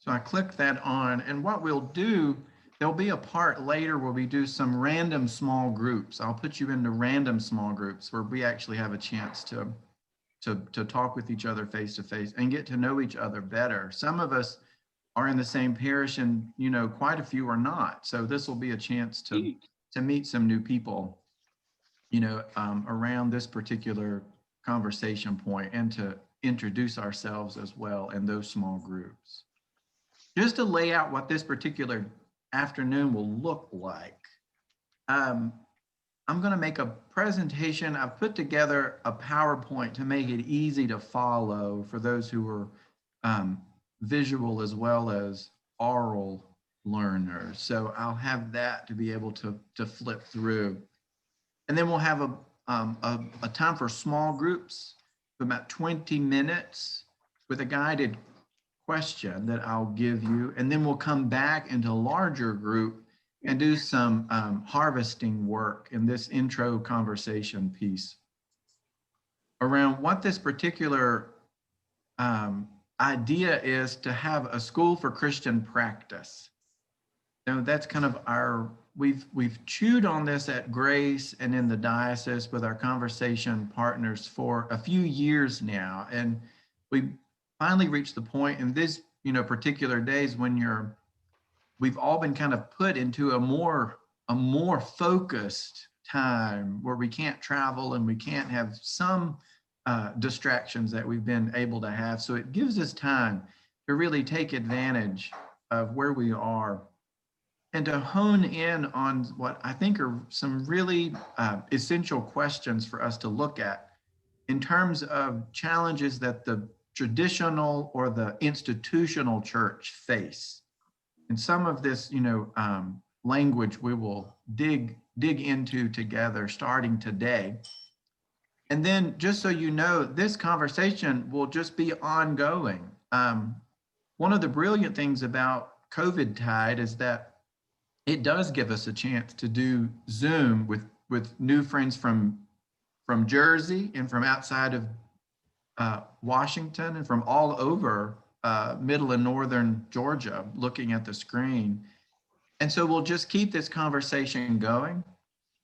So I click that on, and what we'll do, there'll be a part later where we do some random small groups. I'll put you into random small groups where we actually have a chance to talk with each other face to face and get to know each other better. Some of us are in the same parish, and quite a few are not. So this will be a chance to meet some new people, around this particular conversation point, and to introduce ourselves as well in those small groups. Just to lay out what this particular afternoon will look like, I'm going to make a presentation. I've put together a PowerPoint to make it easy to follow for those who are visual as well as oral learners. So I'll have that to be able to flip through. And then we'll have a time for small groups for about 20 minutes with a guided question that I'll give you. And then we'll come back into a larger group and do some harvesting work in this intro conversation piece around what this particular idea is to have a school for Christian practice. Now that's kind of we've chewed on this at Grace and in the diocese with our conversation partners for a few years now. And we finally reached the point in this, particular days when we've all been kind of put into a more focused time where we can't travel and we can't have some distractions that we've been able to have. So it gives us time to really take advantage of where we are and to hone in on what I think are some really essential questions for us to look at in terms of challenges that the traditional or the institutional church face. And some of this, language we will dig into together starting today. And then just so you know, this conversation will just be ongoing. One of the brilliant things about COVID tide is that it does give us a chance to do Zoom with new friends from Jersey and from outside of Washington and from all over middle and northern Georgia looking at the screen. And so we'll just keep this conversation going,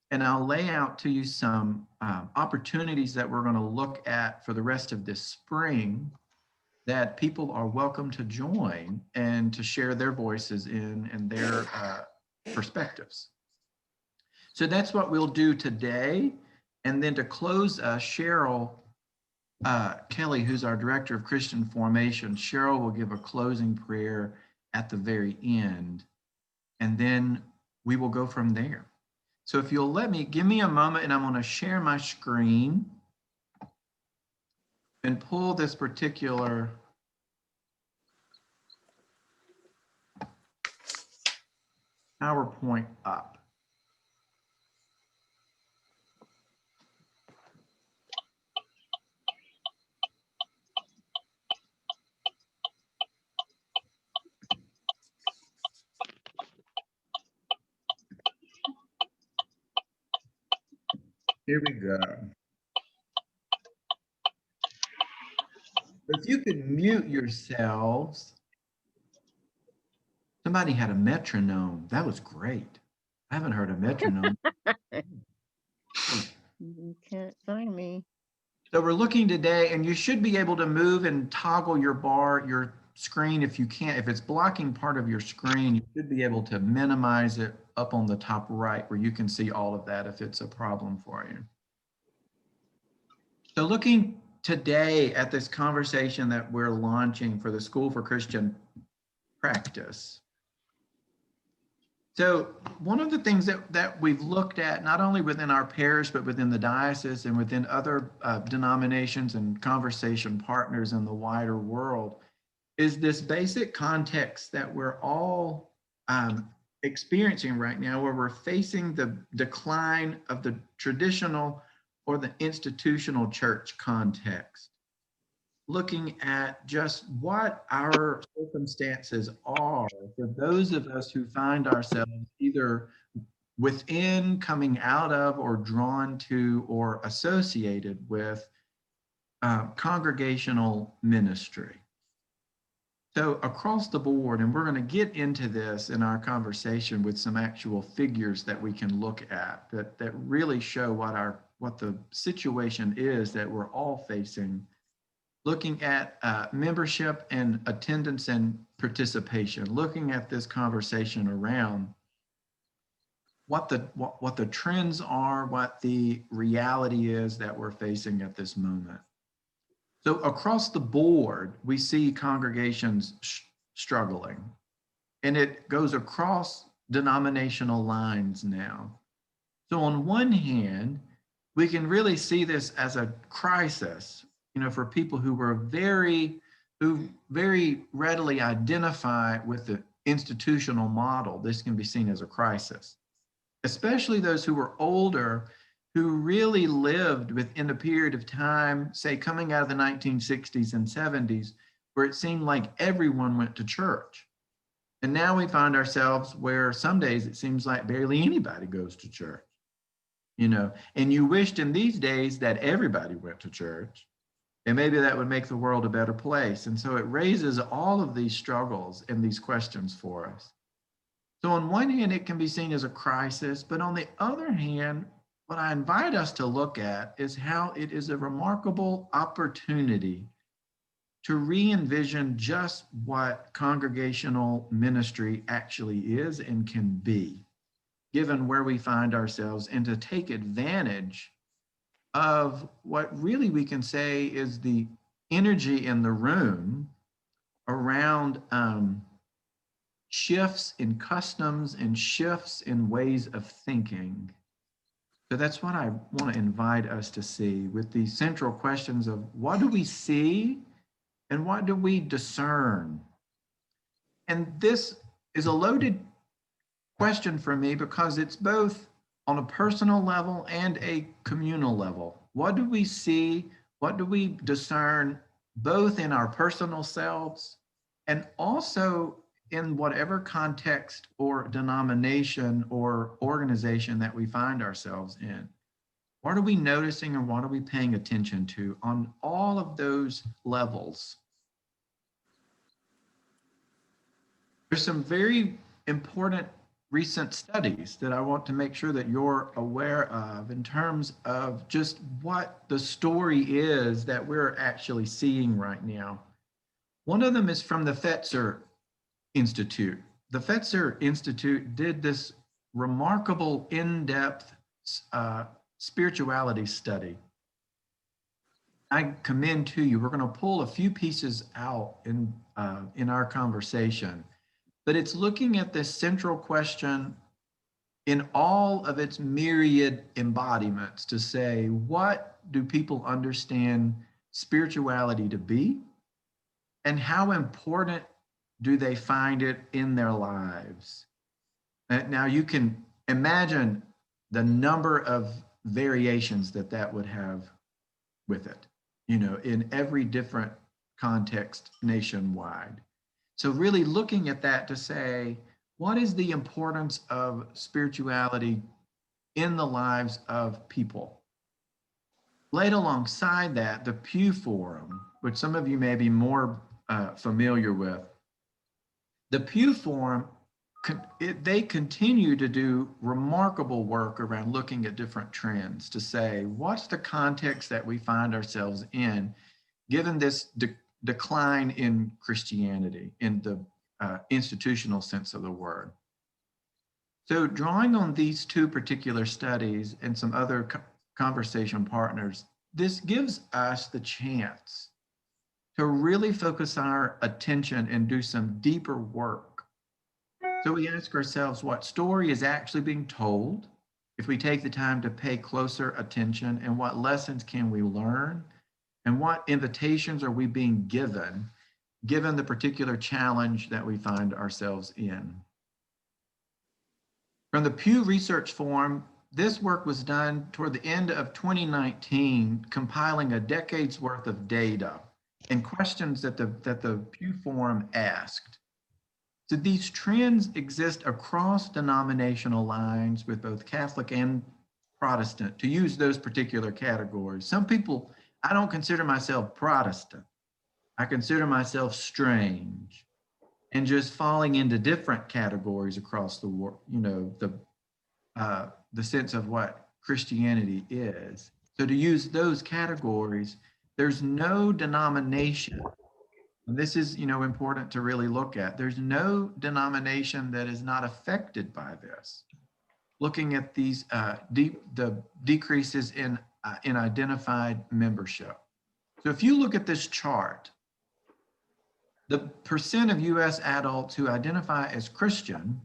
and I'll lay out to you some opportunities that we're going to look at for the rest of this spring that people are welcome to join and to share their voices in and their perspectives. So that's what we'll do today. And then to close, Cheryl Kelly, who's our Director of Christian Formation, Cheryl will give a closing prayer at the very end, and then we will go from there. So if you'll give me a moment, and I'm going to share my screen and pull this particular PowerPoint up. Here we go. If you could mute yourselves. Somebody had a metronome. That was great. I haven't heard a metronome. You can't find me. So we're looking today, and you should be able to move and toggle your screen if you can't. If it's blocking part of your screen, you should be able to minimize it up on the top right where you can see all of that if it's a problem for you. So looking today at this conversation that we're launching for the School for Christian Practice. So one of the things that we've looked at, not only within our parish, but within the diocese and within other denominations and conversation partners in the wider world, is this basic context that we're all experiencing right now, where we're facing the decline of the traditional or the institutional church context. Looking at just what our circumstances are for those of us who find ourselves either within, coming out of, or drawn to, or associated with congregational ministry. So across the board, and we're going to get into this in our conversation with some actual figures that we can look at that really show what the situation is that we're all facing, looking at membership and attendance and participation, looking at this conversation around what the trends are, what the reality is that we're facing at this moment. So across the board, we see congregations struggling, and it goes across denominational lines now. So on one hand, we can really see this as a crisis, for people who very readily identify with the institutional model. This can be seen as a crisis, especially those who were older, who really lived within a period of time, say coming out of the 1960s and 70s, where it seemed like everyone went to church. And now we find ourselves where some days it seems like barely anybody goes to church, and you wished in these days that everybody went to church, and maybe that would make the world a better place. And so it raises all of these struggles and these questions for us. So on one hand, it can be seen as a crisis, but on the other hand, what I invite us to look at is how it is a remarkable opportunity to re-envision just what congregational ministry actually is and can be, given where we find ourselves, and to take advantage of what really we can say is the energy in the room around shifts in customs and shifts in ways of thinking. So that's what I want to invite us to see with these central questions of what do we see and what do we discern? And this is a loaded question for me because it's both on a personal level and a communal level. What do we see? What do we discern, both in our personal selves and also in whatever context or denomination or organization that we find ourselves in? What are we noticing and what are we paying attention to on all of those levels? There's some very important recent studies that I want to make sure that you're aware of in terms of just what the story is that we're actually seeing right now. One of them is from the Fetzer Institute. The Fetzer Institute did this remarkable in-depth spirituality study. I commend to you. We're going to pull a few pieces out in our conversation, but it's looking at this central question in all of its myriad embodiments to say, what do people understand spirituality to be, and how important do they find it in their lives? Now you can imagine the number of variations that would have with it, in every different context nationwide. So really looking at that to say, what is the importance of spirituality in the lives of people? Laid alongside that, the Pew Forum, which some of you may be more familiar with. The Pew Forum, they continue to do remarkable work around looking at different trends to say, what's the context that we find ourselves in, given this decline in Christianity, in the institutional sense of the word. So drawing on these two particular studies and some other conversation partners, this gives us the chance to really focus our attention and do some deeper work. So we ask ourselves, what story is actually being told if we take the time to pay closer attention, and what lessons can we learn, and what invitations are we being given the particular challenge that we find ourselves in. From the Pew Research Forum, this work was done toward the end of 2019, compiling a decade's worth of data and questions that the Pew Forum asked. So these trends exist across denominational lines with both Catholic and Protestant, to use those particular categories. Some people, I don't consider myself Protestant, I consider myself strange, and just falling into different categories across the world, the sense of what Christianity is. So to use those categories, there's no denomination. And this is, important to really look at. There's no denomination that is not affected by this. Looking at these the decreases in identified membership. So if you look at this chart, the percent of U.S. adults who identify as Christian,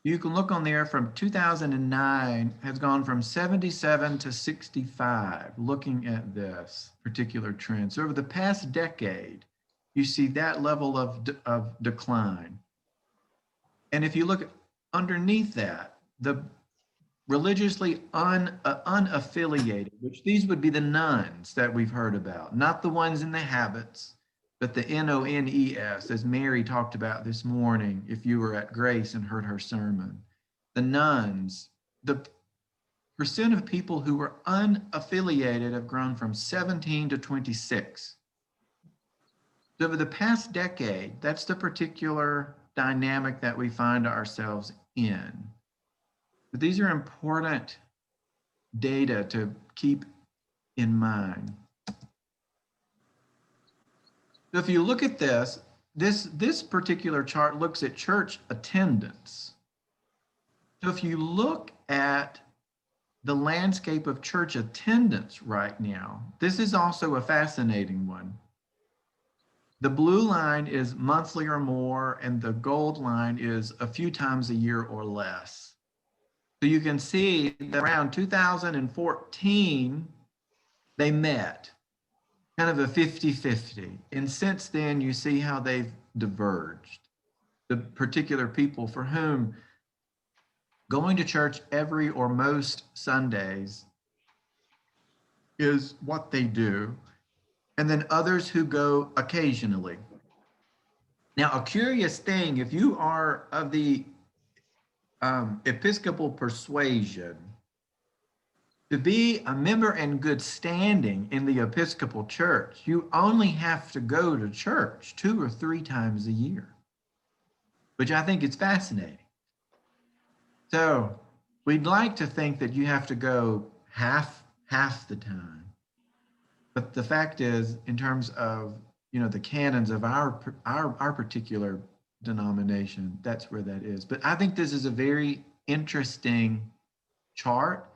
you can look on there from 2009 has gone from 77 to 65, looking at this particular trend. So over the past decade, you see that level of decline. And if you look underneath that, the religiously unaffiliated, which these would be the nuns that we've heard about, not the ones in the habits, but the NONES, as Mary talked about this morning, if you were at Grace and heard her sermon. The nuns, the percent of people who were unaffiliated have grown from 17 to 26. So over the past decade, that's the particular dynamic that we find ourselves in. But these are important data to keep in mind. So if you look at this particular chart looks at church attendance. So if you look at the landscape of church attendance right now, this is also a fascinating one. The blue line is monthly or more, and the gold line is a few times a year or less. So you can see that around 2014, they met, kind of a 50-50. And since then, you see how they've diverged. The particular people for whom going to church every or most Sundays is what they do, and then others who go occasionally. Now, a curious thing, if you are of the Episcopal persuasion, to be a member in good standing in the Episcopal Church, you only have to go to church 2 or 3 times a year, which I think is fascinating. So we'd like to think that you have to go half the time. But the fact is, in terms of, the canons of our particular denomination, that's where that is. But I think this is a very interesting chart.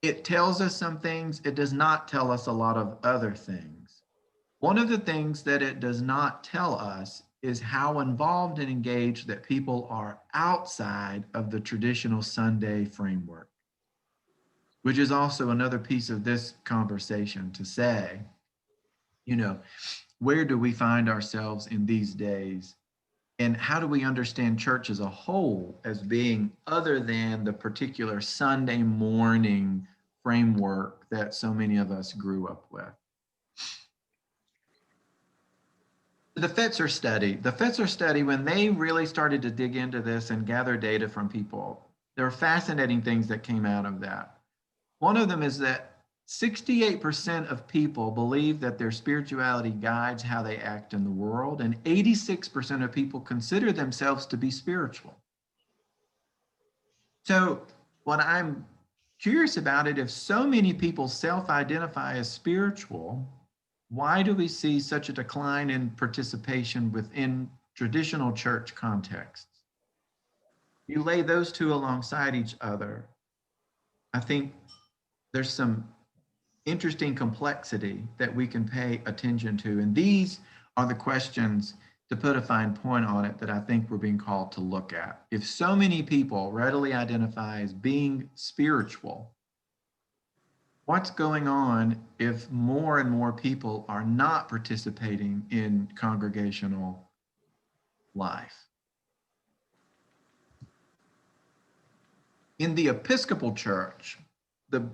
It tells us some things. It does not tell us a lot of other things. One of the things that it does not tell us is how involved and engaged that people are outside of the traditional Sunday framework, which is also another piece of this conversation to say, where do we find ourselves in these days? And how do we understand church as a whole as being other than the particular Sunday morning framework that so many of us grew up with? The Fetzer study, when they really started to dig into this and gather data from people, there are fascinating things that came out of that. One of them is that 68% of people believe that their spirituality guides how they act in the world, and 86% of people consider themselves to be spiritual. So what I'm curious about it, if so many people self-identify as spiritual, why do we see such a decline in participation within traditional church contexts? You lay those two alongside each other, I think there's some interesting complexity that we can pay attention to. And these are the questions, to put a fine point on it, that I think we're being called to look at. If so many people readily identify as being spiritual, what's going on if more and more people are not participating in congregational life? In the Episcopal Church, the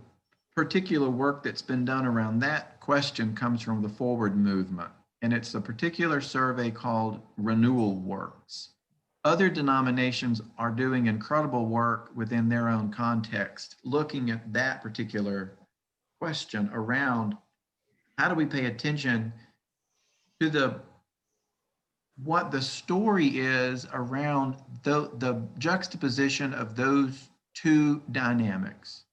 particular work that's been done around that question comes from the Forward movement, and it's a particular survey called Renewal works. Other denominations are doing incredible work within their own context, looking at that particular question around how do we pay attention to what the story is around the juxtaposition of those two dynamics.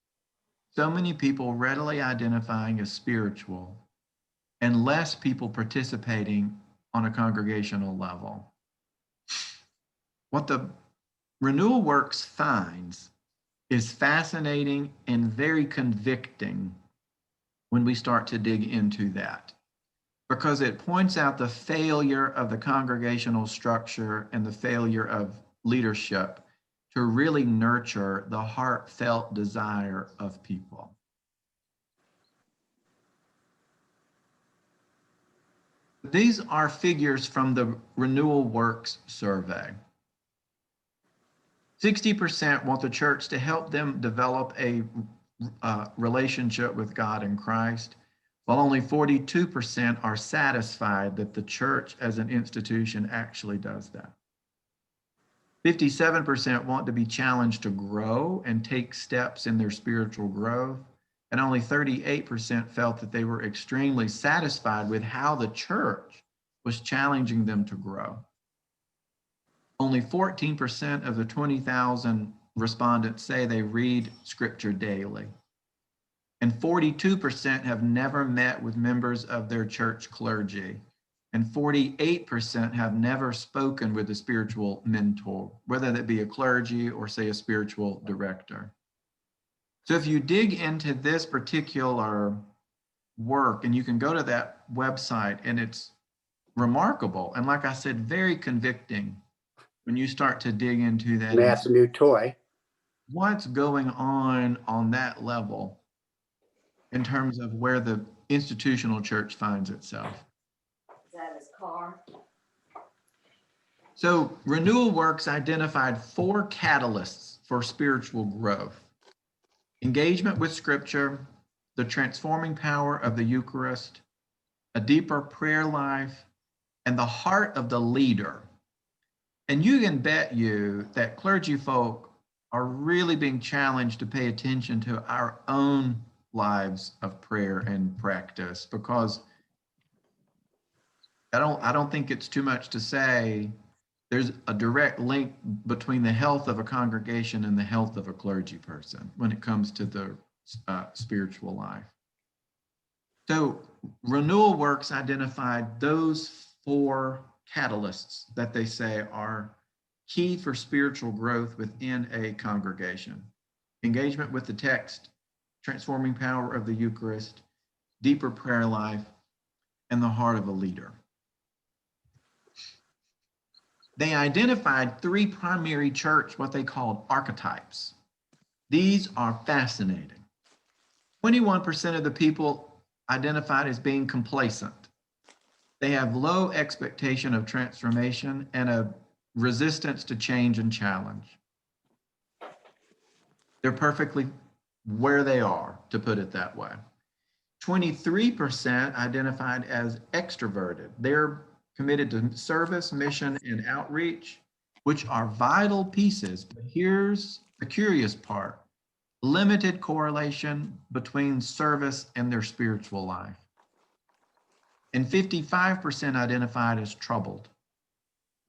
So many people readily identifying as spiritual and less people participating on a congregational level. What the Renewal Works finds is fascinating and very convicting when we start to dig into that, because it points out the failure of the congregational structure and the failure of leadership to really nurture the heartfelt desire of people. These are figures from the Renewal Works survey. 60% want the church to help them develop a relationship with God and Christ, while only 42% are satisfied that the church as an institution actually does that. 57% want to be challenged to grow and take steps in their spiritual growth, and only 38% felt that they were extremely satisfied with how the church was challenging them to grow. Only 14% of the 20,000 respondents say they read Scripture daily. And 42% have never met with members of their church clergy. And 48% have never spoken with a spiritual mentor, whether that be a clergy or, say, a spiritual director. So if you dig into this particular work, and you can go to that website, and it's remarkable. And like I said, very convicting when you start to dig into that. And that's a new toy. What's going on that level in terms of where the institutional church finds itself? Is that his car? So Renewal Works identified 4 catalysts for spiritual growth: engagement with Scripture, the transforming power of the Eucharist, a deeper prayer life, and the heart of the leader. And you can bet you that clergy folk are really being challenged to pay attention to our own lives of prayer and practice, because I don't think it's too much to say there's a direct link between the health of a congregation and the health of a clergy person when it comes to the spiritual life. So Renewal Works identified those 4 catalysts that they say are key for spiritual growth within a congregation: engagement with the text, transforming power of the Eucharist, deeper prayer life, and the heart of a leader. They identified 3 primary church, what they called archetypes. These are fascinating. 21% of the people identified as being complacent. They have low expectation of transformation and a resistance to change and challenge. They're perfectly where they are, to put it that way. 23% identified as extroverted. They're committed to service, mission, and outreach, which are vital pieces. But here's the curious part: limited correlation between service and their spiritual life. And 55% identified as troubled,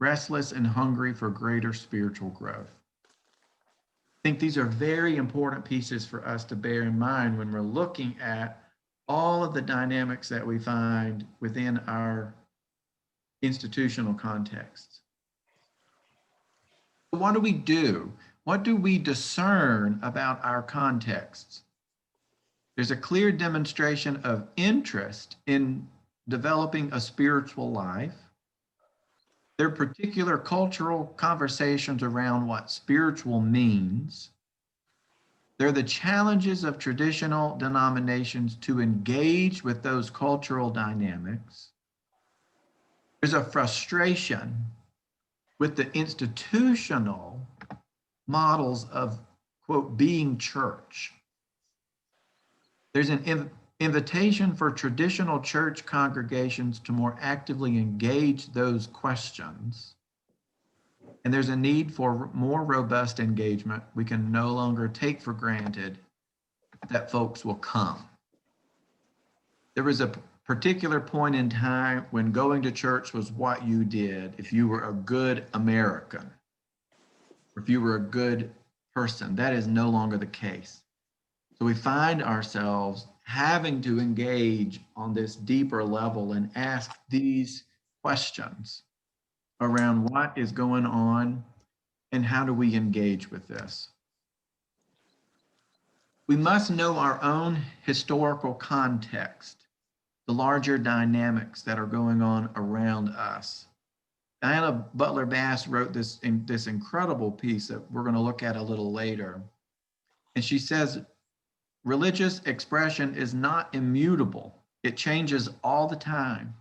restless, and hungry for greater spiritual growth. I think these are very important pieces for us to bear in mind when we're looking at all of the dynamics that we find within our institutional contexts. What do we do? What do we discern about our contexts? There's a clear demonstration of interest in developing a spiritual life. There are particular cultural conversations around what spiritual means. There are the challenges of traditional denominations to engage with those cultural dynamics. There's a frustration with the institutional models of, quote, being church. There's an invitation for traditional church congregations to more actively engage those questions. And there's a need for more robust engagement. We can no longer take for granted that folks will come. There was a particular point in time when going to church was what you did, if you were a good American, or if you were a good person. That is no longer the case. So we find ourselves having to engage on this deeper level and ask these questions around what is going on and how do we engage with this. We must know our own historical context, the larger dynamics that are going on around us. Diana Butler Bass wrote this incredible piece that we're going to look at a little later. And she says, religious expression is not immutable. It changes all the time.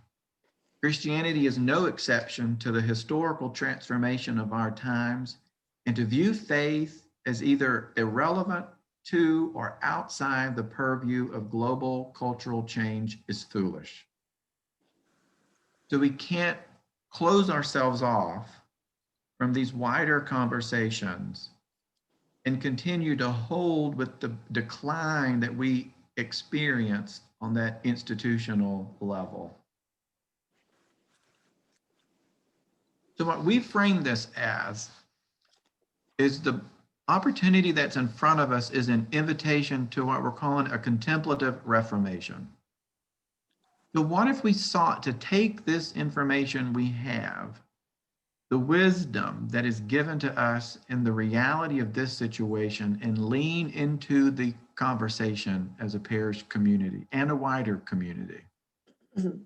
Christianity is no exception to the historical transformation of our times, and to view faith as either irrelevant to or outside the purview of global cultural change is foolish. So we can't close ourselves off from these wider conversations and continue to hold with the decline that we experienced on that institutional level. So what we frame this as is the opportunity that's in front of us is an invitation to what we're calling a contemplative reformation. So what if we sought to take this information we have, the wisdom that is given to us in the reality of this situation, and lean into the conversation as a parish community and a wider community? Mm-hmm.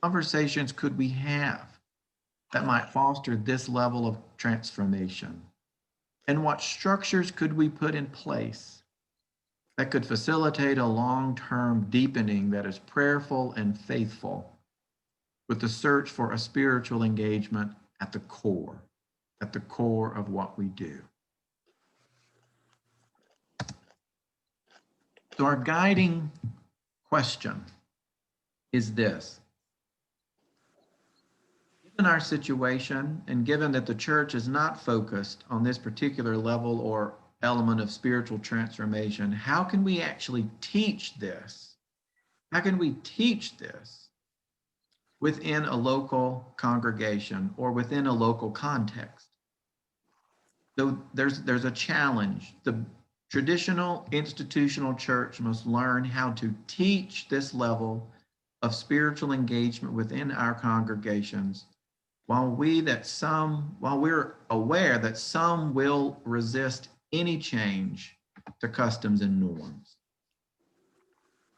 Conversations could we have that might foster this level of transformation? And what structures could we put in place that could facilitate a long-term deepening that is prayerful and faithful, with the search for a spiritual engagement at the core of what we do? So our guiding question is this: given our situation, and given that the church is not focused on this particular level or element of spiritual transformation, how can we actually teach this? How can we teach this within a local congregation or within a local context? So there's a challenge. The traditional institutional church must learn how to teach this level of spiritual engagement within our congregations, while we're aware that some will resist any change to customs and norms.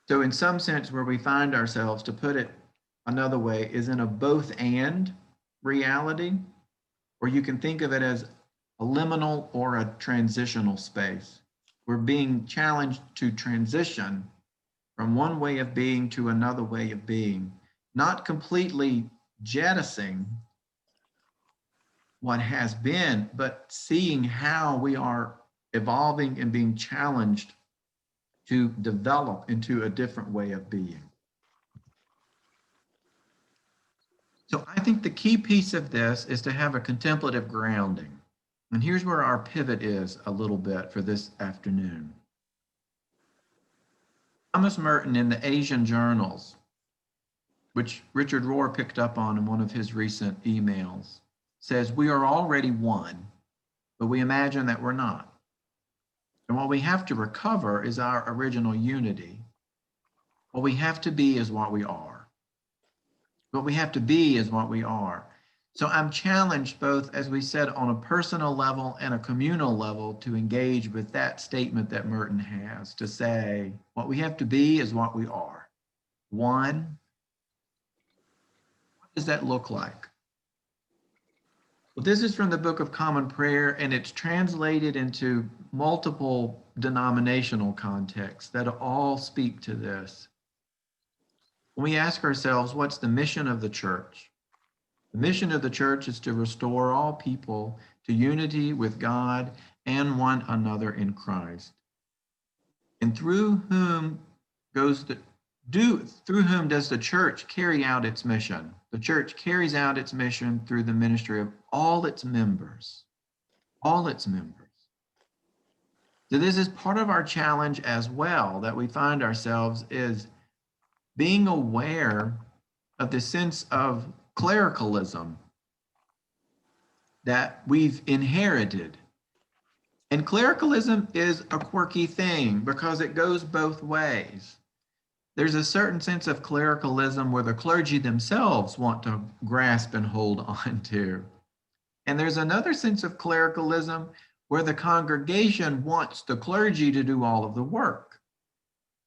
So in some sense, where we find ourselves, to put it another way, is in a both and reality, or you can think of it as a liminal or a transitional space. We're being challenged to transition from one way of being to another way of being, not completely jettisoning what has been, but seeing how we are evolving and being challenged to develop into a different way of being. So I think the key piece of this is to have a contemplative grounding. And here's where our pivot is a little bit for this afternoon. Thomas Merton in the Asian journals, which Richard Rohr picked up on in one of his recent emails, says we are already one, but we imagine that we're not. And what we have to recover is our original unity. What we have to be is what we are. What we have to be is what we are. So I'm challenged both, as we said, on a personal level and a communal level, to engage with that statement that Merton has, to say what we have to be is what we are. One, what does that look like? Well, this is from the Book of Common Prayer, and it's translated into multiple denominational contexts that all speak to this. When we ask ourselves, what's the mission of the church? The mission of the church is to restore all people to unity with God and one another in Christ. And through whom does the church carry out its mission? The church carries out its mission through the ministry of all its members. All its members. So this is part of our challenge as well, that we find ourselves is being aware of the sense of clericalism that we've inherited. And clericalism is a quirky thing because it goes both ways. There's a certain sense of clericalism where the clergy themselves want to grasp and hold on to. And there's another sense of clericalism where the congregation wants the clergy to do all of the work.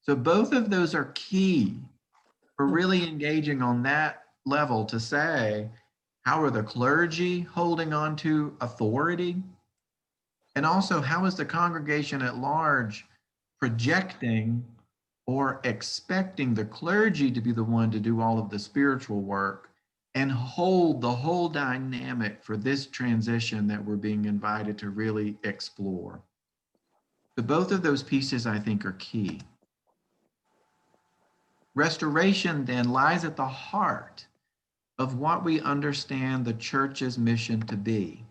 So both of those are key for really engaging on that level to say, how are the clergy holding on to authority? And also, how is the congregation at large projecting or expecting the clergy to be the one to do all of the spiritual work and hold the whole dynamic for this transition that we're being invited to really explore? So both of those pieces, I think, are key. Restoration then lies at the heart of what we understand the church's mission to be.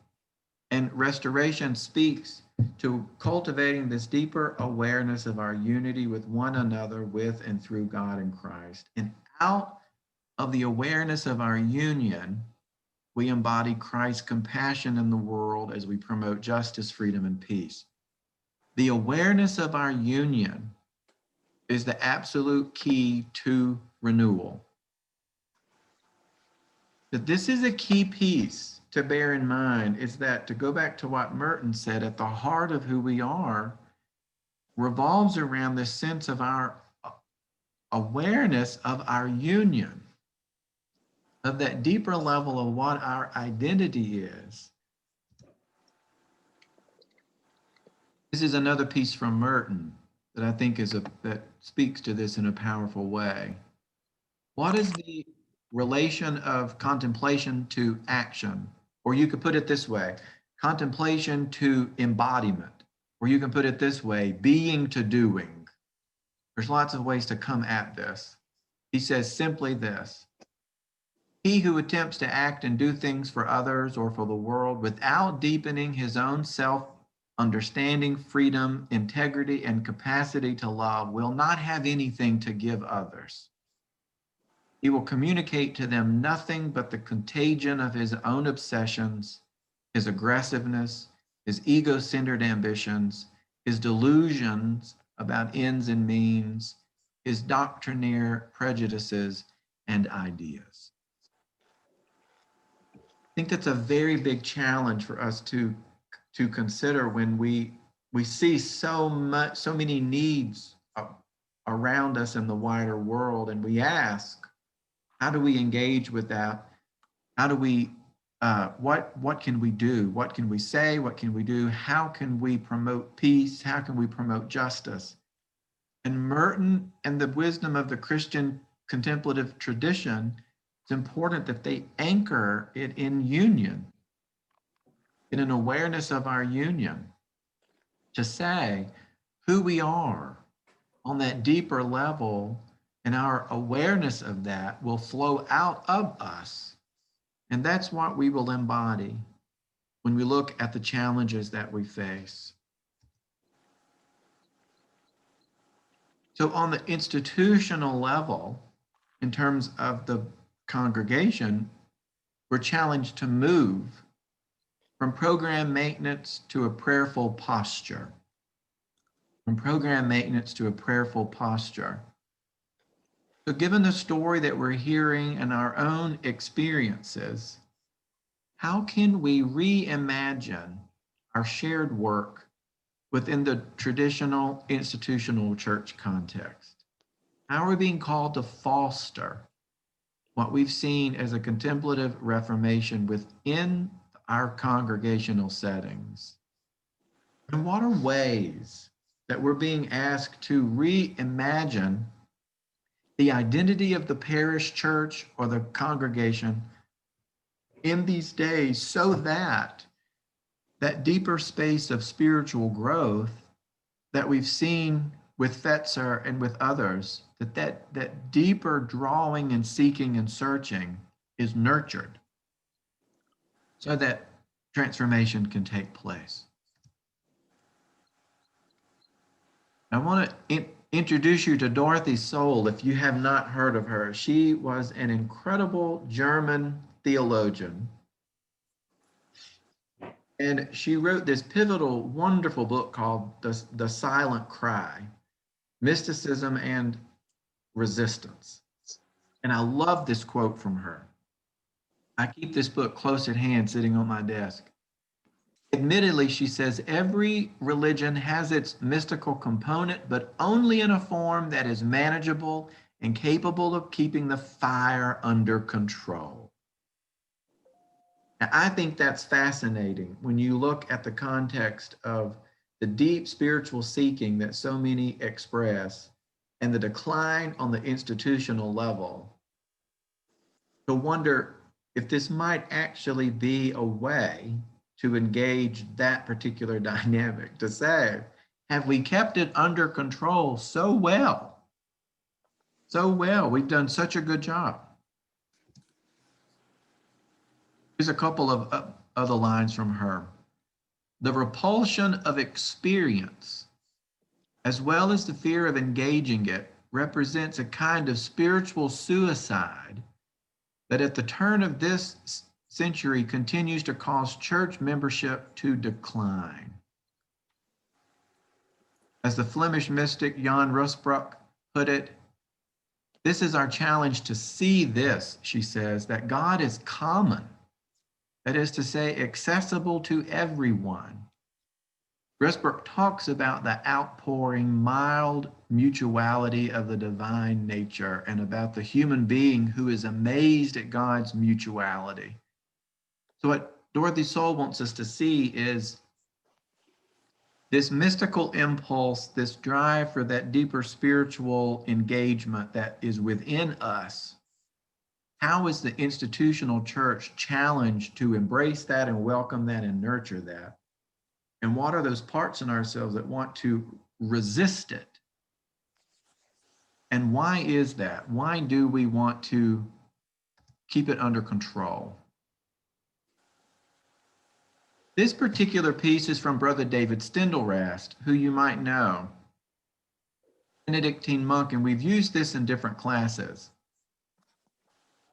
And restoration speaks to cultivating this deeper awareness of our unity with one another, with and through God in Christ. And out of the awareness of our union, we embody Christ's compassion in the world as we promote justice, freedom, and peace. The awareness of our union is the absolute key to renewal. But this is a key piece to bear in mind, is that, to go back to what Merton said, at the heart of who we are revolves around this sense of our awareness of our union, of that deeper level of what our identity is. This is another piece from Merton that I think that speaks to this in a powerful way. What is the relation of contemplation to action? Or you could put it this way, contemplation to embodiment. Or you can put it this way, being to doing. There's lots of ways to come at this. He says simply this: he who attempts to act and do things for others or for the world without deepening his own self-understanding, freedom, integrity, and capacity to love will not have anything to give others. He will communicate to them nothing but the contagion of his own obsessions, his aggressiveness, his ego-centered ambitions, his delusions about ends and means, his doctrinaire prejudices and ideas. I think that's a very big challenge for us to consider when we see so many needs around us in the wider world, and we ask, how do we engage with that? How do we, what can we do? What can we say? What can we do? How can we promote peace? How can we promote justice? And Merton and the wisdom of the Christian contemplative tradition, it's important that they anchor it in union, in an awareness of our union, to say who we are on that deeper level, and our awareness of that will flow out of us. And that's what we will embody when we look at the challenges that we face. So on the institutional level, in terms of the congregation, we're challenged to move from program maintenance to a prayerful posture. From program maintenance to a prayerful posture. So given the story that we're hearing and our own experiences, how can we reimagine our shared work within the traditional institutional church context? How are we being called to foster what we've seen as a contemplative reformation within our congregational settings? And what are ways that we're being asked to reimagine the identity of the parish church or the congregation in these days, so that that deeper space of spiritual growth that we've seen with Fetzer and with others, that deeper drawing and seeking and searching is nurtured so that transformation can take place. I want to introduce you to Dorothy Soul if you have not heard of her. She was an incredible German theologian. And she wrote this pivotal, wonderful book called The Silent Cry, Mysticism and Resistance. And I love this quote from her. I keep this book close at hand sitting on my desk. Admittedly, she says, every religion has its mystical component, but only in a form that is manageable and capable of keeping the fire under control. Now, I think that's fascinating when you look at the context of the deep spiritual seeking that so many express and the decline on the institutional level, to wonder if this might actually be a way to engage that particular dynamic, to say, have we kept it under control so well? So well, we've done such a good job. Here's a couple of other lines from her. The repulsion of experience, as well as the fear of engaging it, represents a kind of spiritual suicide that at the turn of this century continues to cause church membership to decline. As the Flemish mystic Jan Rusbroek put it, this is our challenge to see this, she says, that God is common, that is to say, accessible to everyone. Rusbroek talks about the outpouring, mild mutuality of the divine nature and about the human being who is amazed at God's mutuality. So what Dorothy Soul wants us to see is this mystical impulse, this drive for that deeper spiritual engagement that is within us. How is the institutional church challenged to embrace that and welcome that and nurture that? And what are those parts in ourselves that want to resist it? And why is that? Why do we want to keep it under control? This particular piece is from Brother David Steindl-Rast, who you might know, Benedictine monk, and we've used this in different classes.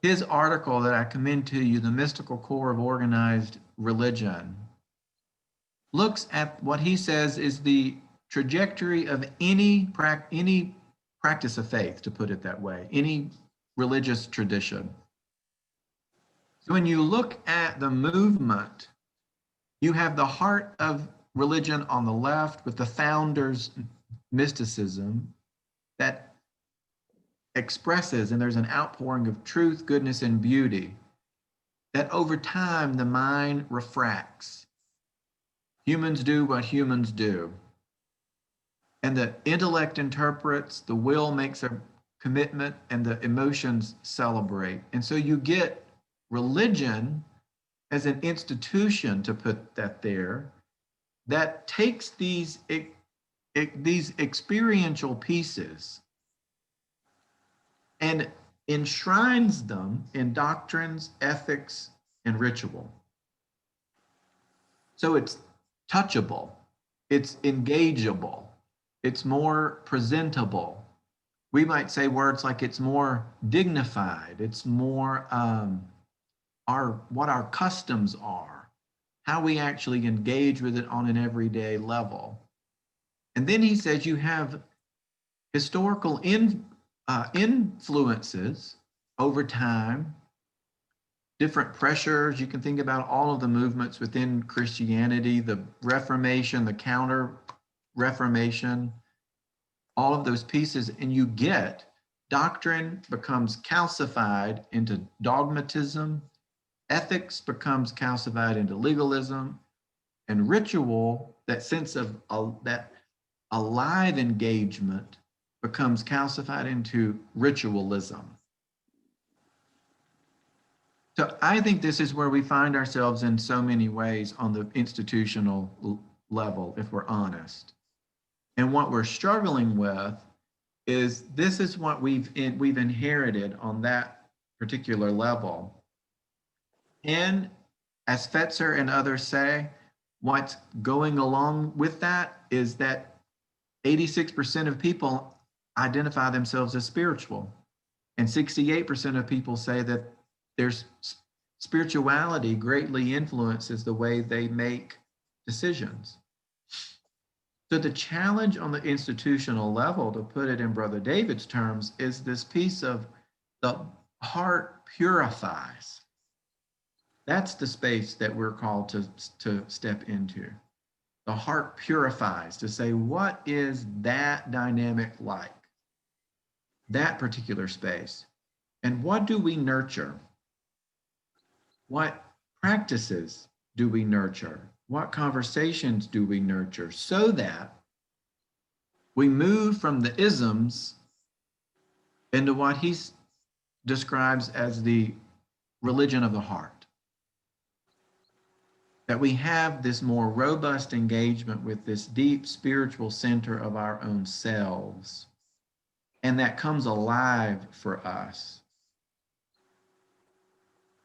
His article that I commend to you, The Mystical Core of Organized Religion, looks at what he says is the trajectory of any practice of faith, to put it that way, any religious tradition. So when you look at the movement, you have the heart of religion on the left with the founders' mysticism that expresses, and there's an outpouring of truth, goodness, and beauty, that over time the mind refracts. Humans do what humans do. And the intellect interprets, the will makes a commitment, and the emotions celebrate. And so you get religion as an institution, to put that there, that takes these experiential pieces and enshrines them in doctrines, ethics, and ritual. So it's touchable, it's engageable, it's more presentable. We might say words like it's more dignified, it's more what our customs are, how we actually engage with it on an everyday level. And then he says you have historical influences over time, different pressures. You can think about all of the movements within Christianity, the Reformation, the Counter-Reformation, all of those pieces, and you get doctrine becomes calcified into dogmatism, ethics becomes calcified into legalism, and ritual, that sense of that alive engagement, becomes calcified into ritualism. So I think this is where we find ourselves in so many ways on the institutional level, if we're honest. And what we're struggling with is this is what we've inherited on that particular level. And as Fetzer and others say, what's going along with that is that 86% of people identify themselves as spiritual. And 68% of people say that their spirituality greatly influences the way they make decisions. So the challenge on the institutional level, to put it in Brother David's terms, is this piece of the heart purifies. That's the space that we're called to step into. The heart purifies, to say, what is that dynamic like? That particular space. And what do we nurture? What practices do we nurture? What conversations do we nurture so that we move from the isms into what he describes as the religion of the heart? That we have this more robust engagement with this deep spiritual center of our own selves, and that comes alive for us.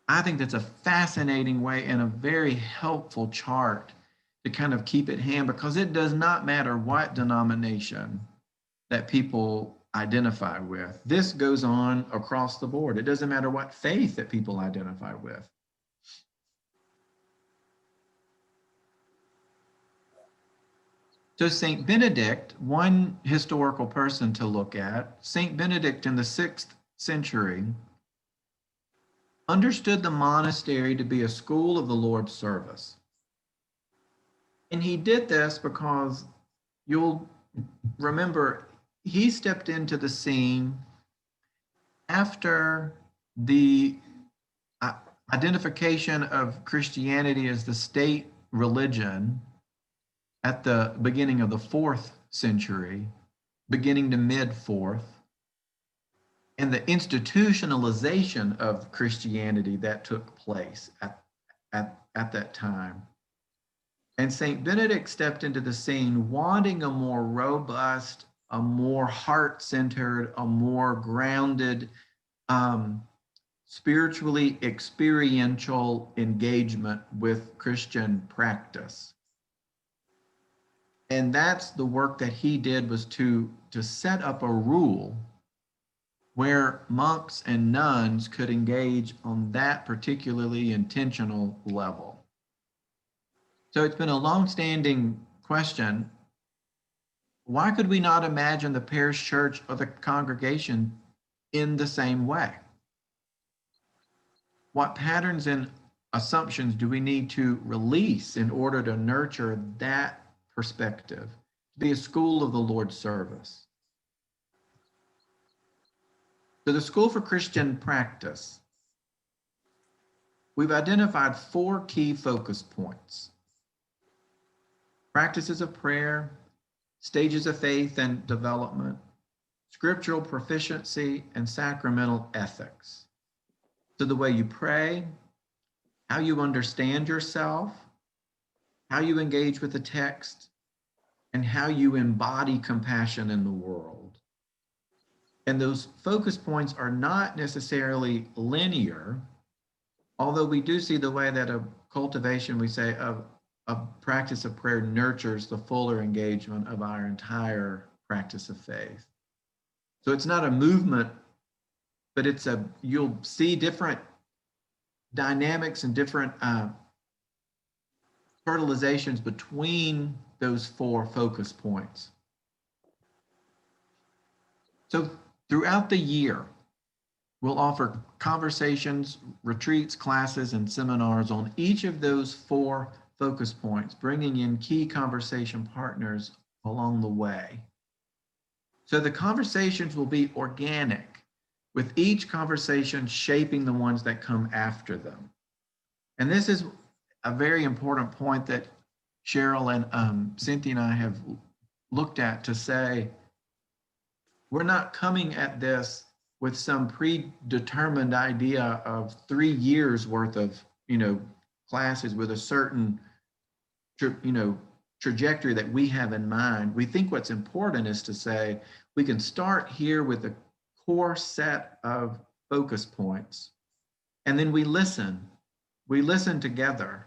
I think that's a fascinating way and a very helpful chart to kind of keep at hand, because it does not matter what denomination that people identify with. This goes on across the board. It doesn't matter what faith that people identify with. So St. Benedict, one historical person to look at, St. Benedict in the 6th century understood the monastery to be a school of the Lord's service. And he did this because, you'll remember, he stepped into the scene after the identification of Christianity as the state religion at the beginning of the 4th century, beginning to mid-4th, and the institutionalization of Christianity that took place at that time. And St. Benedict stepped into the scene wanting a more robust, a more heart-centered, a more grounded, spiritually experiential engagement with Christian practice. And that's the work that he did, was to set up a rule where monks and nuns could engage on that particularly intentional level. So it's been a long-standing question. Why could we not imagine the parish church or the congregation in the same way? What patterns and assumptions do we need to release in order to nurture that perspective, to be a school of the Lord's service? So the School for Christian Practice, we've identified 4 key focus points: practices of prayer, stages of faith and development, scriptural proficiency, and sacramental ethics. So the way you pray, how you understand yourself, how you engage with the text, and how you embody compassion in the world. And those focus points are not necessarily linear, although we do see the way that a cultivation, we say, of a practice of prayer nurtures the fuller engagement of our entire practice of faith. So it's not a movement, but you'll see different dynamics and different fertilizations between those 4 focus points. So throughout the year, we'll offer conversations, retreats, classes, and seminars on each of those 4 focus points, bringing in key conversation partners along the way. So the conversations will be organic, with each conversation shaping the ones that come after them. And this is a very important point that Cheryl and Cynthia and I have looked at, to say, we're not coming at this with some predetermined idea of 3 years worth of, classes with a certain, trajectory that we have in mind. We think what's important is to say, we can start here with a core set of focus points, and then we listen together,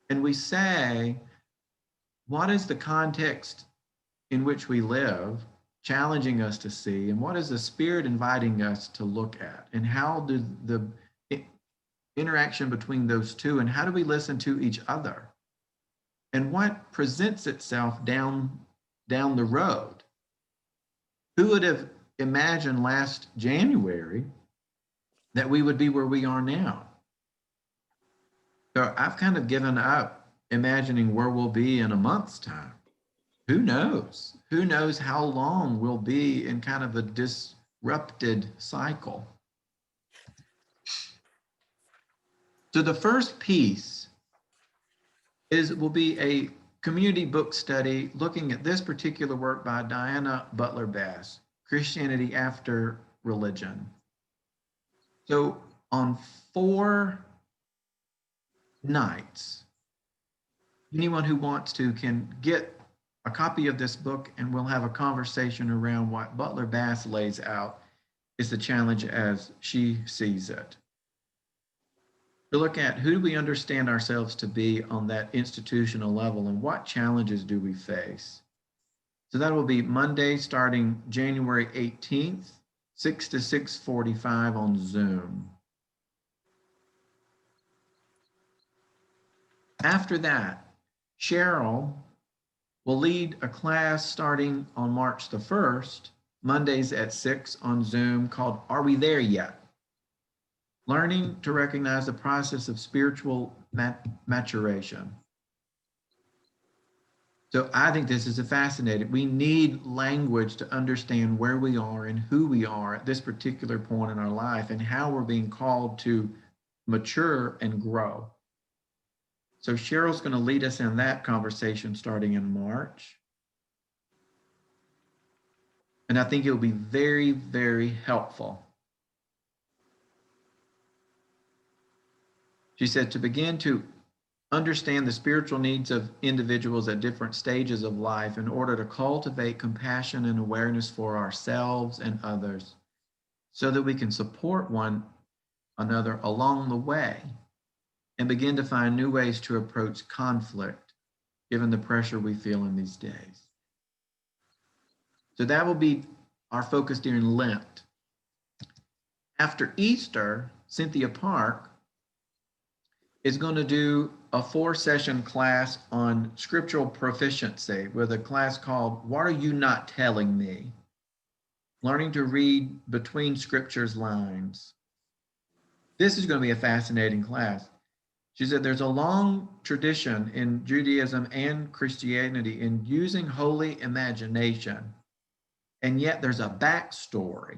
and we say, what is the context in which we live? challenging us to see, and what is the Spirit inviting us to look at, and how do the interaction between those two, and how do we listen to each other, and what presents itself down the road. Who would have imagined last January that we would be where we are now? So I've kind of given up imagining where we'll be in a month's time. Who knows? Who knows how long we'll be in kind of a disrupted cycle? So the first piece will be a community book study looking at this particular work by Diana Butler Bass, Christianity After Religion. So on 4 nights, anyone who wants to can get a copy of this book, and we'll have a conversation around what Butler Bass lays out is the challenge as she sees it. To look at who do we understand ourselves to be on that institutional level, and what challenges do we face. So that will be Monday starting January 18th, 6 to 6:45 on Zoom. After that, Cheryl will lead a class starting on March the 1st, Mondays at 6 on Zoom, called Are We There Yet? Learning to recognize the process of spiritual maturation. So I think this is fascinating. We need language to understand where we are and who we are at this particular point in our life, and how we're being called to mature and grow. So Cheryl's going to lead us in that conversation starting in March. And I think it'll be very, very helpful. She said to begin to understand the spiritual needs of individuals at different stages of life in order to cultivate compassion and awareness for ourselves and others, so that we can support one another along the way and begin to find new ways to approach conflict, given the pressure we feel in these days. So that will be our focus during Lent. After Easter, Cynthia Park is going to do a 4-session class on Scriptural Proficiency with a class called What Are You Not Telling Me? Learning to read between Scripture's lines. This is going to be a fascinating class. She said there's a long tradition in Judaism and Christianity in using holy imagination, and yet there's a backstory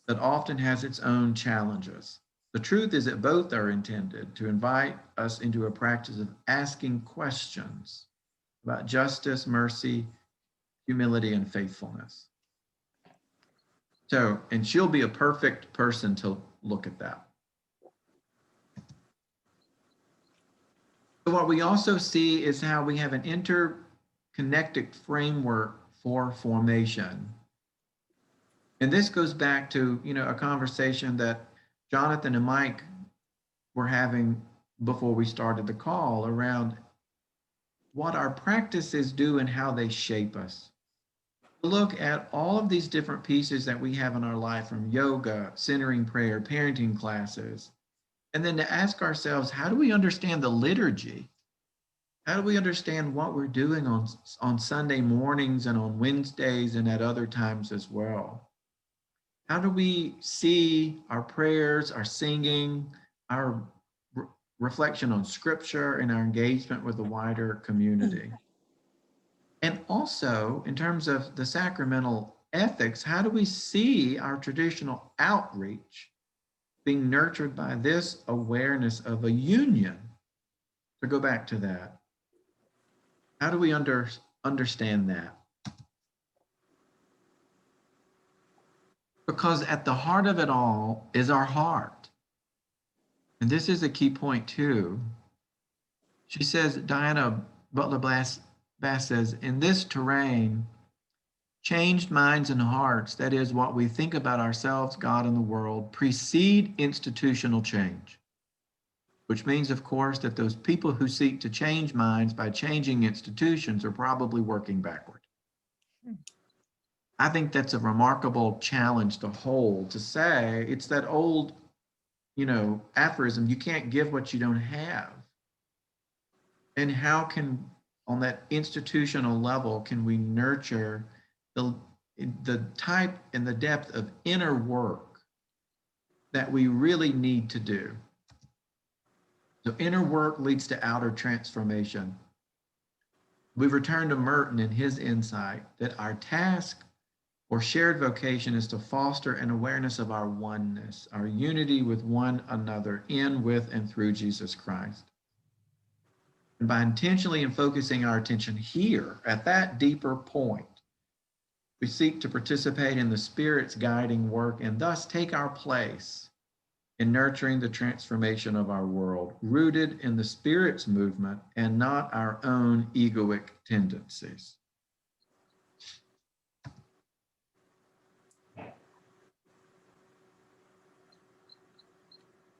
that often has its own challenges. The truth is that both are intended to invite us into a practice of asking questions about justice, mercy, humility, and faithfulness. So, and she'll be a perfect person to look at that. So what we also see is how we have an interconnected framework for formation. And this goes back to, a conversation that Jonathan and Mike were having before we started the call around what our practices do and how they shape us. Look at all of these different pieces that we have in our life, from yoga, centering prayer, parenting classes, and then to ask ourselves, how do we understand the liturgy? How do we understand what we're doing on Sunday mornings and on Wednesdays and at other times as well? How do we see our prayers, our singing, our reflection on Scripture, and our engagement with the wider community? And also, in terms of the sacramental ethics, how do we see our traditional outreach being nurtured by this awareness of a union? To go back to that, how do we understand that? Because at the heart of it all is our heart. And this is a key point too. She says, Diana Butler Bass says, in this terrain, changed minds and hearts, that is what we think about ourselves, God, and the world, precede institutional change. Which means, of course, that those people who seek to change minds by changing institutions are probably working backward. I think that's a remarkable challenge to hold, to say it's that old, aphorism, you can't give what you don't have. And how can, on that institutional level, can we nurture the type and the depth of inner work that we really need to do? So inner work leads to outer transformation. We've returned to Merton and his insight that our task or shared vocation is to foster an awareness of our oneness, our unity with one another in, with, and through Jesus Christ. And by intentionally and focusing our attention here at that deeper point, we seek to participate in the Spirit's guiding work and thus take our place in nurturing the transformation of our world, rooted in the Spirit's movement and not our own egoic tendencies.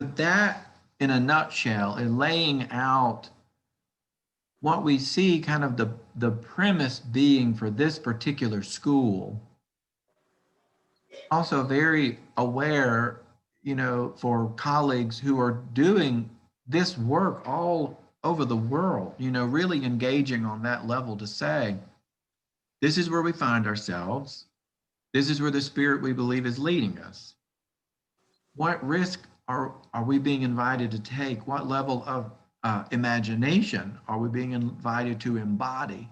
That, in a nutshell, is laying out what we see kind of the premise being for this particular school. Also very aware, for colleagues who are doing this work all over the world, really engaging on that level to say, this is where we find ourselves. This is where the Spirit, we believe, is leading us. What risk are we being invited to take? What level of imagination are we being invited to embody?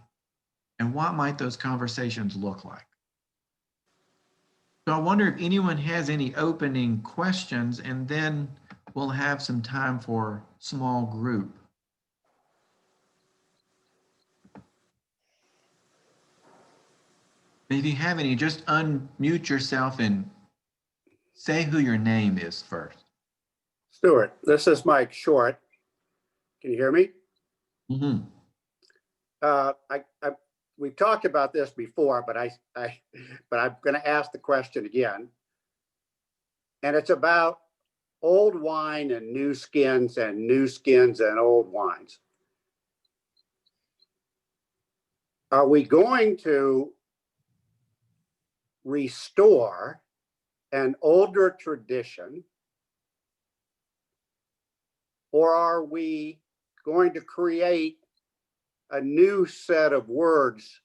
And what might those conversations look like? So I wonder if anyone has any opening questions, and then we'll have some time for small group. If you have any, just unmute yourself and say who your name is first. Stuart, this is Mike Short. Can you hear me? Mm-hmm. We've talked about this before, but I'm going to ask the question again. And it's about old wine and new skins and old wines. Are we going to restore an older tradition, or are we going to create a new set of words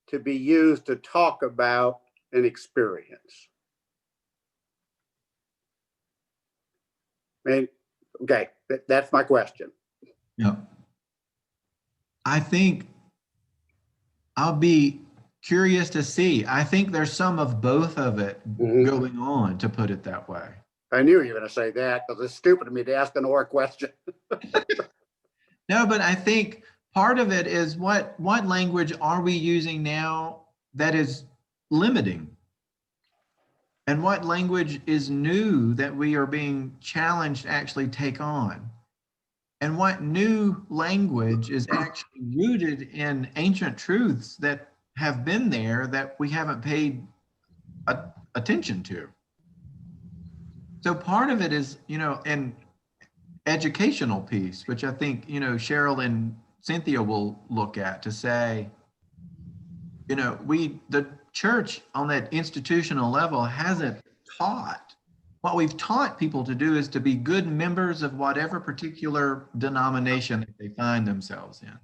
to be used to talk about an experience? I mean, okay, that's my question. Yeah. I think I'll be curious to see. I think there's some of both of it going on, to put it that way. I knew you were going to say that, because it's stupid of me to ask an or question. No, but I think part of it is what language are we using now that is limiting? And what language is new that we are being challenged to actually take on? And what new language is actually rooted in ancient truths that have been there that we haven't paid attention to? So part of it is, an educational piece, which I think, Cheryl and Cynthia will look at to say, the church on that institutional level hasn't taught. What we've taught people to do is to be good members of whatever particular denomination that they find themselves in.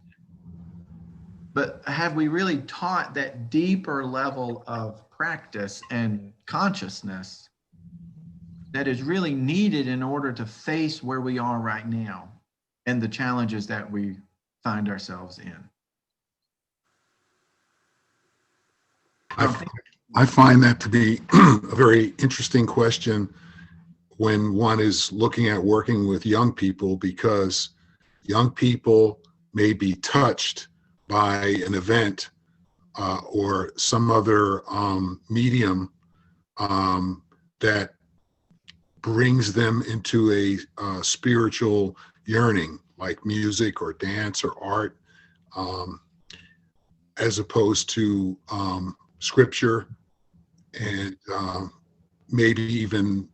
But have we really taught that deeper level of practice and consciousness that is really needed in order to face where we are right now and the challenges that we find ourselves in? I find that to be a very interesting question when one is looking at working with young people, because young people may be touched by an event or some other medium that brings them into a spiritual yearning, like music or dance or art, as opposed to scripture and maybe even,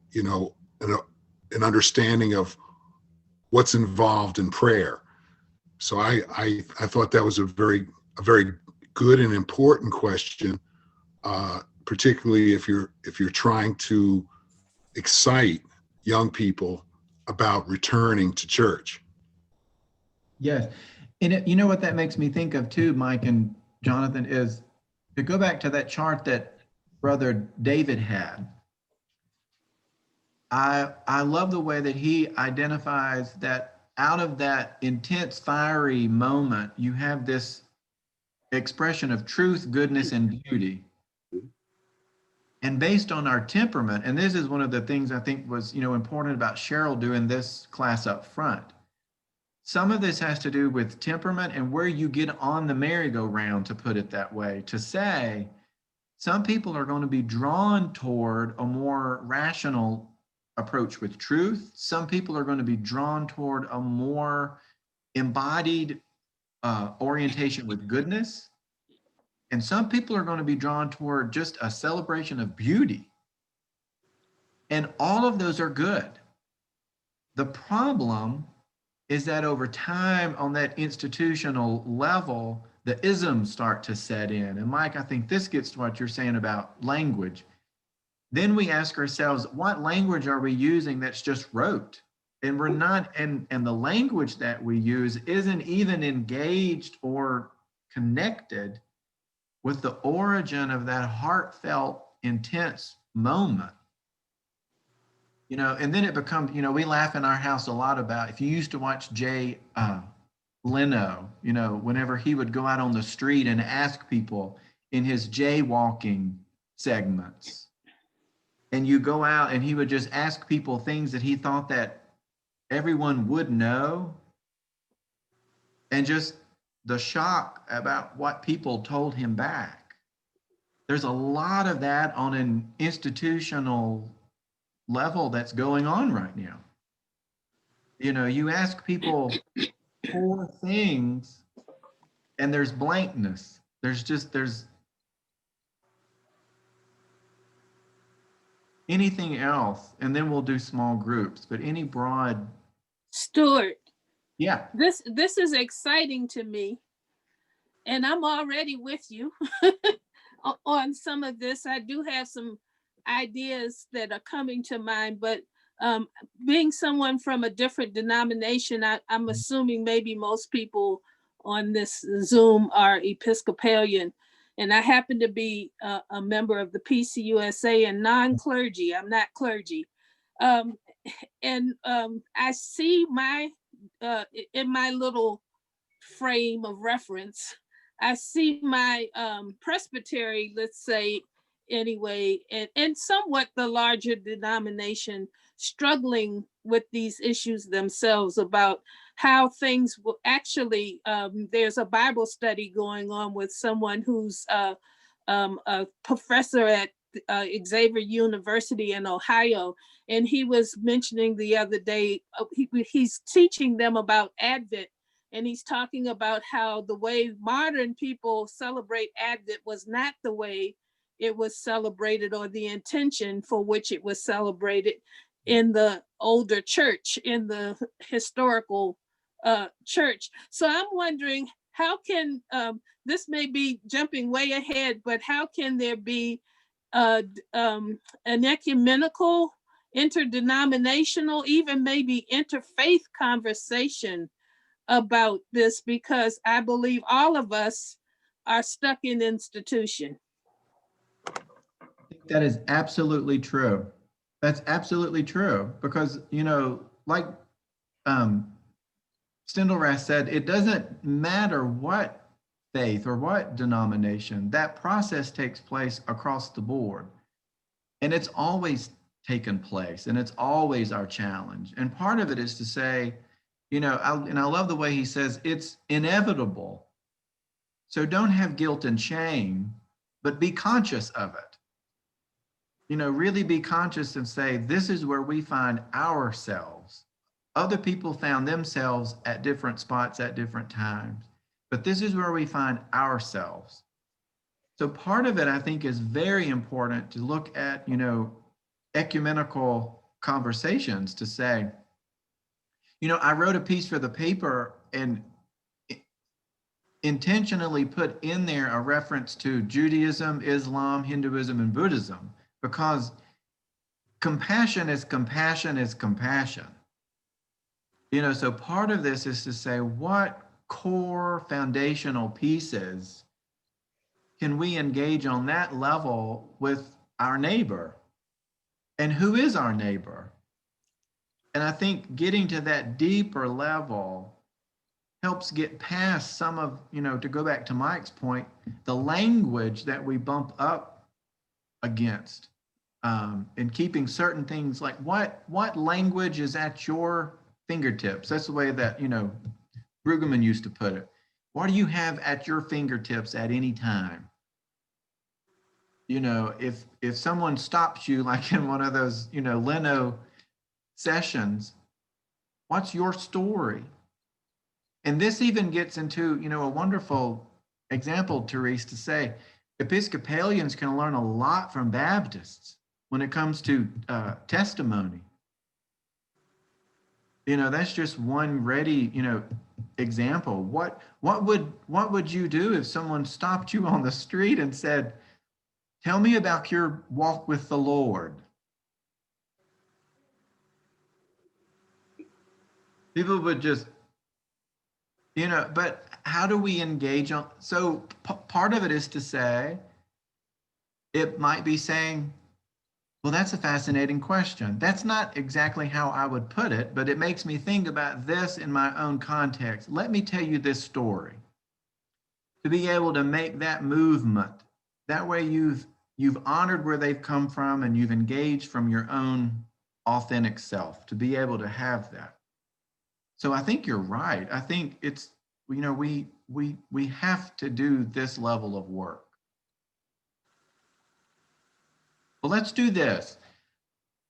an understanding of what's involved in prayer. So I thought that was a very good and important question particularly if you're trying to excite young people about returning to church. Yes. And you know what that makes me think of too, Mike and Jonathan, is to go back to that chart that Brother David had. I love the way that he identifies that out of that intense, fiery moment, you have this expression of truth, goodness, and beauty. And based on our temperament, and this is one of the things I think was, important about Cheryl doing this class up front. Some of this has to do with temperament and where you get on the merry-go-round, to put it that way, to say some people are going to be drawn toward a more rational approach with truth. Some people are going to be drawn toward a more embodied orientation with goodness. And some people are going to be drawn toward just a celebration of beauty. And all of those are good. The problem is that over time on that institutional level, the isms start to set in. And Mike, I think this gets to what you're saying about language. Then we ask ourselves, what language are we using that's just rote? And we're not, and the language that we use isn't even engaged or connected with the origin of that heartfelt, intense moment. And then it becomes, we laugh in our house a lot about, if you used to watch Jay Leno, whenever he would go out on the street and ask people in his jaywalking segments, and you go out and he would just ask people things that he thought that everyone would know, and just the shock about what people told him back. There's a lot of that on an institutional level that's going on right now. You ask people 4 things and there's blankness. There's anything else, and then we'll do small groups, but any broad. Stuart, Yeah. this is exciting to me, and I'm already with you on some of this. I do have some ideas that are coming to mind, but being someone from a different denomination, I'm assuming maybe most people on this Zoom are Episcopalian, and I happen to be a member of the PCUSA and non-clergy. I'm not clergy. And I see in my little frame of reference, I see my presbytery, let's say, anyway, and somewhat the larger denomination struggling with these issues themselves about how things will actually, there's a Bible study going on with someone who's a professor at Xavier University in Ohio, and he was mentioning the other day, he's teaching them about Advent, and he's talking about how the way modern people celebrate Advent was not the way it was celebrated, or the intention for which it was celebrated in the older church, in the historical church. So I'm wondering, how can, this may be jumping way ahead, but how can there be an ecumenical, interdenominational, even maybe interfaith conversation about this? Because I believe all of us are stuck in institution. That is absolutely true. That's absolutely true, because, like Stendelrath said, it doesn't matter what faith or what denomination, that process takes place across the board. And it's always taken place, and it's always our challenge. And part of it is to say, I love the way he says it's inevitable. So don't have guilt and shame, but be conscious of it. Really be conscious and say, this is where we find ourselves. Other people found themselves at different spots at different times, but this is where we find ourselves. So part of it, I think, is very important to look at, ecumenical conversations, to say, I wrote a piece for the paper, and intentionally put in there a reference to Judaism, Islam, Hinduism, and Buddhism, because compassion is compassion is compassion. You know, so part of this is to say, what core foundational pieces can we engage on that level with our neighbor? And who is our neighbor? And I think getting to that deeper level helps get past some of, you know, to go back to Mike's point, the language that we bump up against, and keeping certain things like what language is at your fingertips. That's the way that, you know, Brueggemann used to put it. What do you have at your fingertips at any time? You know, if someone stops you, like in one of those, you know, Leno sessions, what's your story? And this even gets into, you know, a wonderful example, Therese, to say Episcopalians can learn a lot from Baptists when it comes to testimony. You know, that's just one ready, you know, example. What would you do if someone stopped you on the street and said, "Tell me about your walk with the Lord"? People would just, you know, but how do we engage on? So part of it is to say, it might be saying, well, that's a fascinating question. That's not exactly how I would put it, but it makes me think about this in my own context. Let me tell you this story. To be able to make that movement, that way you've honored where they've come from and you've engaged from your own authentic self, to be able to have that. So I think you're right. I think it's, you know, we have to do this level of work. Well, let's do this.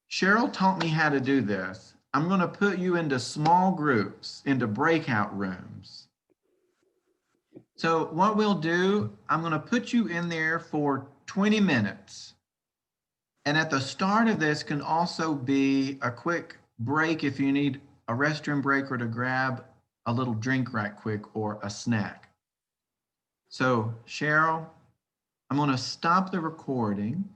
Cheryl taught me how to do this. I'm going to put you into small groups, into breakout rooms. So what we'll do, I'm going to put you in there for 20 minutes. And at the start of this can also be a quick break if you need a restroom break or to grab a little drink right quick or a snack. So Cheryl, I'm going to stop the recording.